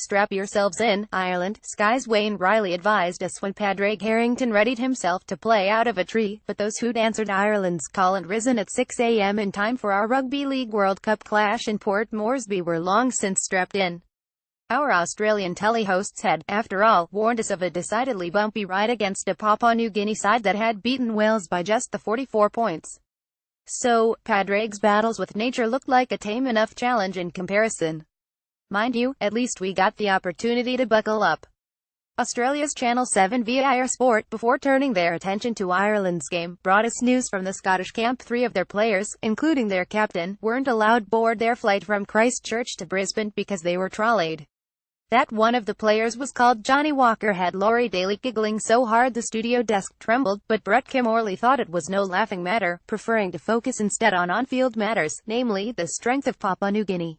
Strap yourselves in, Ireland, Sky's Wayne Riley advised us when Pádraig Harrington readied himself to play out of a tree, but those who'd answered Ireland's call and risen at 6 a.m. in time for our Rugby League World Cup clash in Port Moresby were long since strapped in. Our Australian telehosts had, after all, warned us of a decidedly bumpy ride against a Papua New Guinea side that had beaten Wales by just the 44 points. So, Pádraig's battles with nature looked like a tame enough challenge in comparison. Mind you, at least we got the opportunity to buckle up. Australia's Channel 7 via Air Sport, before turning their attention to Ireland's game, brought us news from the Scottish camp. 3 of their players, including their captain, weren't allowed board their flight from Christchurch to Brisbane because they were trolleyed. That one of the players was called Johnny Walker had Lowry Daly giggling so hard the studio desk trembled, but Brett Kimorley thought it was no laughing matter, preferring to focus instead on on-field matters, namely the strength of Papua New Guinea.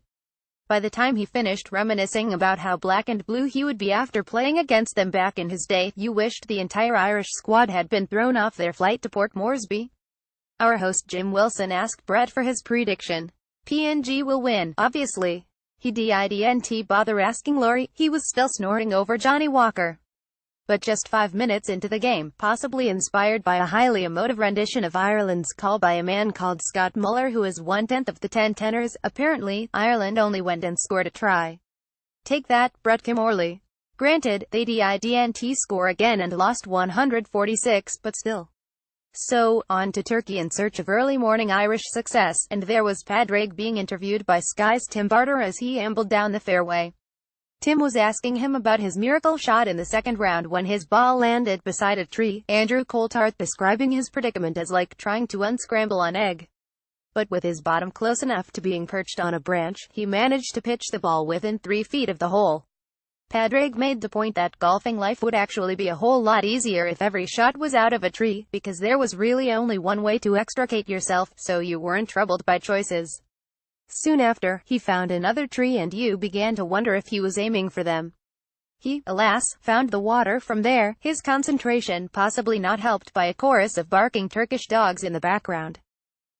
By the time he finished reminiscing about how black and blue he would be after playing against them back in his day, you wished the entire Irish squad had been thrown off their flight to Port Moresby. Our host Jim Wilson asked Brett for his prediction. PNG will win, obviously. He didn't bother asking Lowry, he was still snoring over Johnny Walker. But just 5 minutes into the game, possibly inspired by a highly emotive rendition of Ireland's call by a man called Scott Muller who is 1/10 of the 10 tenors, apparently, Ireland only went and scored a try. Take that, Brett Kimorley. Granted, they didn't score again and lost 146, but still. So, on to Turkey in search of early morning Irish success, and there was Pádraig being interviewed by Sky's Tim Barter as he ambled down the fairway. Tim was asking him about his miracle shot in the second round when his ball landed beside a tree, Andrew Coulthard describing his predicament as like trying to unscramble an egg. But with his bottom close enough to being perched on a branch, he managed to pitch the ball within 3 feet of the hole. Pádraig made the point that golfing life would actually be a whole lot easier if every shot was out of a tree, because there was really only one way to extricate yourself, so you weren't troubled by choices. Soon after, he found another tree and you began to wonder if he was aiming for them. He, alas, found the water from there, his concentration possibly not helped by a chorus of barking Turkish dogs in the background.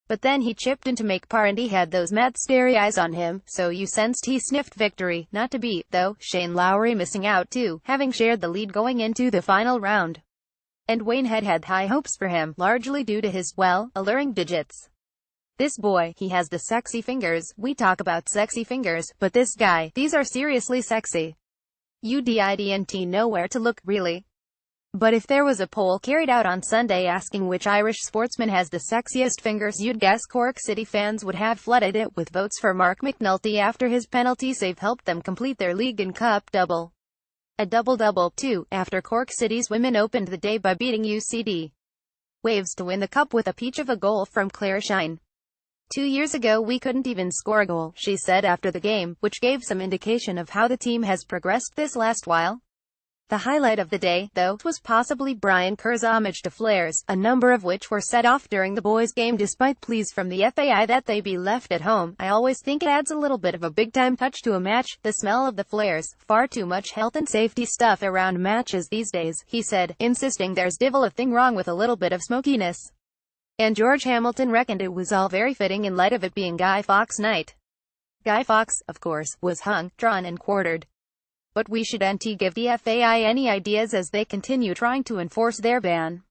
But then he chipped in to make par and he had those mad starry eyes on him, so you sensed he sniffed victory, not to beat, though, Shane Lowry missing out too, having shared the lead going into the final round. And Wayne had high hopes for him, largely due to his, well, alluring digits. This boy, he has the sexy fingers. We talk about sexy fingers, but this guy, these are seriously sexy. You didn't know where to look, really. But if there was a poll carried out on Sunday asking which Irish sportsman has the sexiest fingers, you'd guess Cork City fans would have flooded it with votes for Mark McNulty after his penalty save helped them complete their league and cup double. A double-double, too, after Cork City's women opened the day by beating UCD Waves to win the cup with a peach of a goal from Claire Shine. 2 years ago we couldn't even score a goal, she said after the game, which gave some indication of how the team has progressed this last while. The highlight of the day, though, was possibly Brian Kerr's homage to flares, a number of which were set off during the boys' game despite pleas from the FAI that they be left at home. I always think it adds a little bit of a big-time touch to a match, the smell of the flares. Far too much health and safety stuff around matches these days, he said, insisting there's divil a thing wrong with a little bit of smokiness. And George Hamilton reckoned it was all very fitting in light of it being Guy Fawkes night. Guy Fawkes, of course, was hung, drawn and quartered. But we shouldn't give the FAI any ideas as they continue trying to enforce their ban.